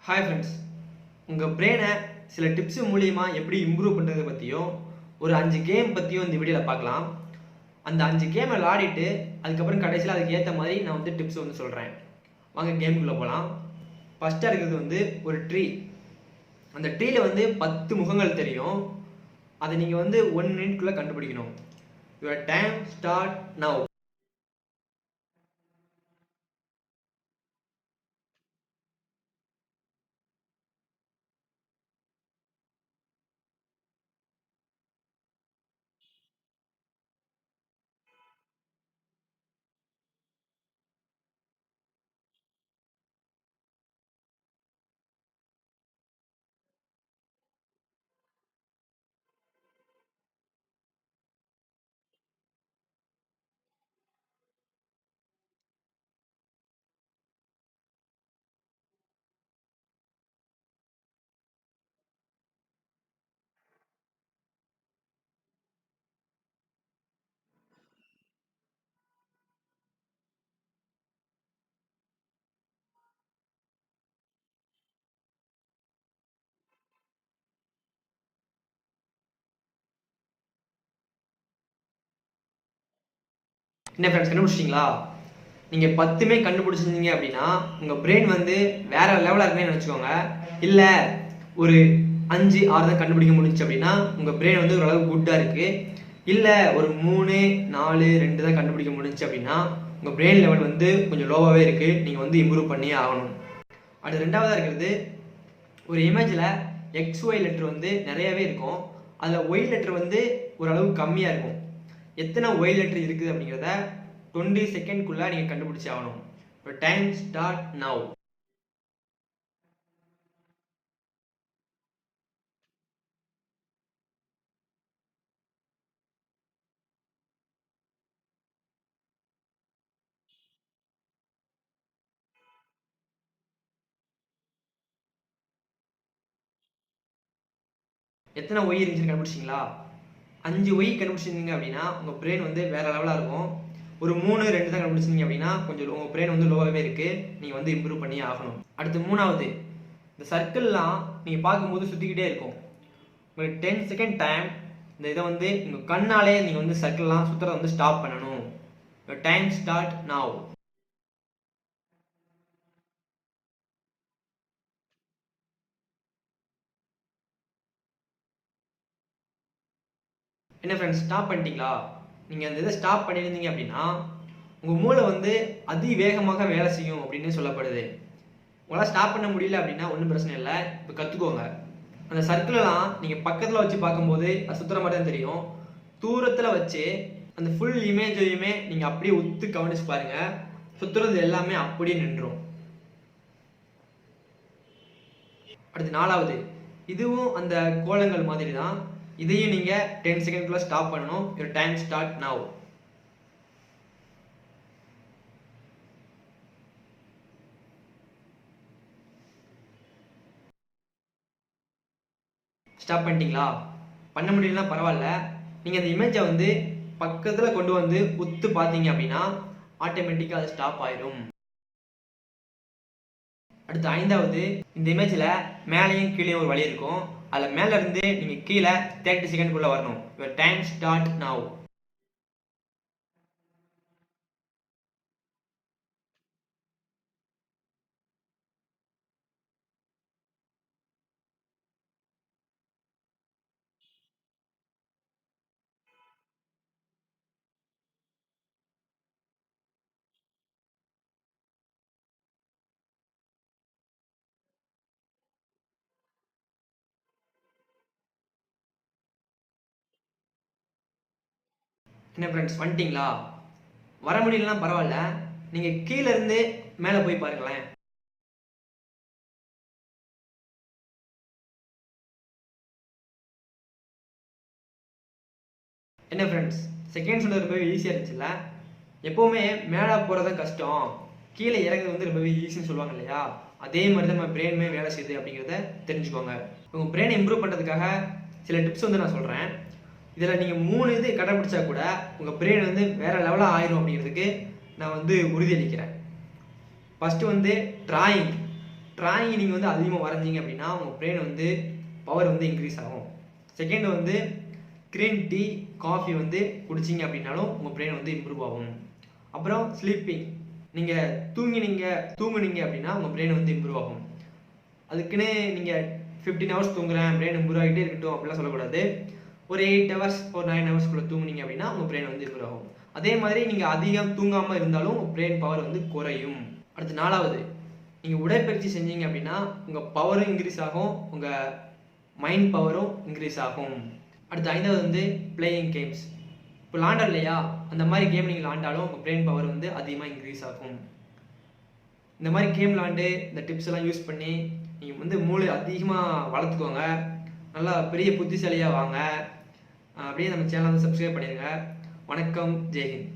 Hi friends, உங்கள் பிரெயினை சில tips மூலிமா எப்படி இம்ப்ரூவ் பண்ணுறதை பற்றியும் ஒரு 5 கேம் பற்றியும் இந்த வீடியோவில் பார்க்கலாம். அந்த 5 கேமை விளாடிட்டு அதுக்கப்புறம் கடைசியில் அதுக்கு ஏற்ற மாதிரி நான் டிப்ஸ் சொல்கிறேன். வாங்க கேமுக்குள்ளே போகலாம். ஃபஸ்ட்டாக இருக்கிறது ஒரு ட்ரீ. அந்த ட்ரீயில் 10 முகங்கள் தெரியும். அதை நீங்கள் 1 மினிட்குள்ளே கண்டுபிடிக்கணும். Your time start now. என்ன ஃப்ரெண்ட்ஸ், கண்டுபிடிச்சிட்டிங்களா? நீங்கள் 10மே கண்டுபிடிச்சிருந்தீங்க அப்படின்னா உங்கள் பிரெயின் வேற லெவலாக இருக்குன்னு நினச்சிக்கோங்க. இல்லை ஒரு 5, 6 தான் கண்டுபிடிக்க முடிஞ்சிச்சு அப்படின்னா உங்கள் பிரெயின் ஓரளவு குட்டாக இருக்குது. இல்லை ஒரு 3, 4, 2 தான் கண்டுபிடிக்க முடிஞ்சிச்சு அப்படின்னா உங்கள் பிரெயின் லெவல் கொஞ்சம் லோவாகவே இருக்குது. நீங்கள் இம்ப்ரூவ் பண்ணியே ஆகணும். அடுத்து ரெண்டாவதாக இருக்கிறது, ஒரு இமேஜில் XY லெட்டர் நிறையவே இருக்கும். அதில் ஒய் லெட்டர் ஓரளவு கம்மியாக இருக்கும். எத்தனை ஒய் லெட்டர் இருக்குது அப்படிங்கிறத 20 செகண்ட்குள்ளே நீங்கள் கண்டுபிடிச்சி ஆகணும். Time start now. எத்தனை ஒய் இருந்துச்சுன்னு கண்டுபிடிச்சிங்களா? 5 ஒய் கண்டுபிடிச்சிருந்தீங்க அப்படின்னா உங்கள் பிரெயின் வேற லெவலாக இருக்கும். ஒரு 3, 2 தான் கண்டுபிடிச்சிங்க அப்படின்னா கொஞ்சம் உங்கள் பிரெயின் லோவாகவே இருக்குது. நீங்கள் இம்ப்ரூவ் பண்ணி ஆகணும். அடுத்து மூணாவது, இந்த சர்க்கிள்லாம் நீங்கள் பார்க்கும்போது சுற்றிக்கிட்டே இருக்கும். உங்களுக்கு 10 செகண்ட் டைம். இந்த இதை உங்கள் கண்ணாலே நீங்கள் சர்க்கிள்லாம் சுற்றுறதை ஸ்டாப் பண்ணணும். Time start now. என்ன ஃப்ரெண்ட்ஸ், ஸ்டாப் பண்ணிட்டீங்களா? நீங்கள் அந்த இதை ஸ்டாப் பண்ணியிருந்தீங்க அப்படின்னா உங்கள் மூளை அதிவேகமாக வேலை செய்யும் அப்படின்னு சொல்லப்படுது. உங்களால் ஸ்டாப் பண்ண முடியல அப்படின்னா ஒன்றும் பிரச்சனை இல்லை. இப்போ கற்றுக்கோங்க. அந்த சர்க்கிளெலாம் நீங்கள் பக்கத்தில் வச்சு பார்க்கும்போது அது சுற்றுற மாதிரி தான் தெரியும். தூரத்தில் வச்சு அந்த ஃபுல் இமேஜையுமே நீங்கள் அப்படியே உத்து கவனிச்சு பாருங்கள். சுற்றுறது எல்லாமே அப்படியே நின்றுடும். அடுத்து நாலாவது, இதுவும் அந்த கோலங்கள் மாதிரி தான். இதையும் நீங்கள் 10 செகண்ட்குள்ளே ஸ்டாப் பண்ணணும். Your time start now. Stop பண்ணிட்டீங்களா? பண்ண முடியலன்னா பரவாயில்ல. நீங்கள் அந்த இமேஜை பக்கத்தில் கொண்டு உத்து பார்த்தீங்க அப்படின்னா ஆட்டோமேட்டிக்காக அது ஸ்டாப் ஆயிடும். அடுத்து ஐந்தாவது, இந்த இமேஜில் மேலேயும் கீழே ஒரு வழி இருக்கும். அதில் மேலே இருந்து நீங்கள் கீழே 30 செகண்ட்குள்ளே வரணும். Your time start now. என்ன ஃப்ரெண்ட்ஸ், வந்துட்டீங்களா? வர முடியலன்னா பரவாயில்ல. நீங்கள் கீழே இருந்து மேலே போய் பாருங்களேன். என்ன ஃப்ரெண்ட்ஸ், செகண்ட் சொன்னது ரொம்பவே ஈஸியாக இருந்துச்சுல்ல? எப்போவுமே மேலே போகிறது தான் கஷ்டம், கீழே இறங்குறது ரொம்பவே ஈஸின்னு சொல்லுவாங்க இல்லையா? அதே மாதிரி தான் நம்ம பிரெயினுமே வேலை செய்யுது அப்படிங்கிறத தெரிஞ்சுக்கோங்க. உங்கள் பிரெயினை இம்ப்ரூவ் பண்ணுறதுக்காக சில டிப்ஸ் நான் சொல்கிறேன். இதில் நீங்கள் 3 இது கடைப்பிடிச்சா கூட உங்கள் பிரெயின் வேறு லெவலாக ஆயிரும் அப்படிங்கிறதுக்கு நான் உறுதியளிக்கிறேன். First drawing. டிராயிங் நீங்கள் வந்து அதிகமாக வரைஞ்சிங்க அப்படின்னா உங்கள் பிரெயின் வந்து பவர் வந்து இன்க்ரீஸ் ஆகும். செகண்ட் வந்து க்ரீன் டீ காஃபி வந்து குடிச்சிங்க அப்படின்னாலும் உங்கள் பிரெயின் வந்து இம்ப்ரூவ் ஆகும். அப்புறம் ஸ்லீப்பிங், நீங்கள் தூங்குனீங்க அப்படின்னா உங்கள் பிரெயின் வந்து இம்ப்ரூவ் ஆகும். அதுக்குன்னு நீங்கள் 15 ஹவர்ஸ் தூங்குறேன் பிரெயின் இம்ப்ரூவ் ஆகிட்டே இருக்கட்டும் அப்படிலாம் சொல்லக்கூடாது. ஒரு 8 ஹவர்ஸ் ஒரு 9 ஹவர்ஸ்க்குள்ளே தூங்குனீங்க அப்படின்னா உங்கள் பிரெயின் வந்து இம்ப்ரூவ் ஆகும். அதே மாதிரி நீங்கள் அதிகம் தூங்காமல் இருந்தாலும் உங்கள் பிரெயின் பவர் வந்து குறையும். அடுத்து 4வது, நீங்கள் உடற்பயிற்சி செஞ்சீங்க அப்படின்னா உங்கள் பவரும் இன்க்ரீஸ் ஆகும், உங்கள் மைண்ட் பவரும் இன்க்ரீஸ் ஆகும். அடுத்து 5வது வந்து பிளேயிங் கேம்ஸ். இப்போ விளாண்டோம் இல்லையா, அந்த மாதிரி கேம் நீங்கள் விளாண்டாலும் உங்கள் பிரெயின் பவர் வந்து அதிகமாக இன்க்ரீஸ் ஆகும். இந்த மாதிரி கேம் விளாண்டு இந்த டிப்ஸ் எல்லாம் யூஸ் பண்ணி நீங்கள் வந்து மூளை அதிகமாக வளர்த்துக்கோங்க. நல்லா பெரிய புத்திசாலியாக வாங்க. அப்படியே நம்ம சேனலை வந்து சப்ஸ்கிரைப் பண்ணிடுங்க. வணக்கம், ஜெய்ஹிந்த்.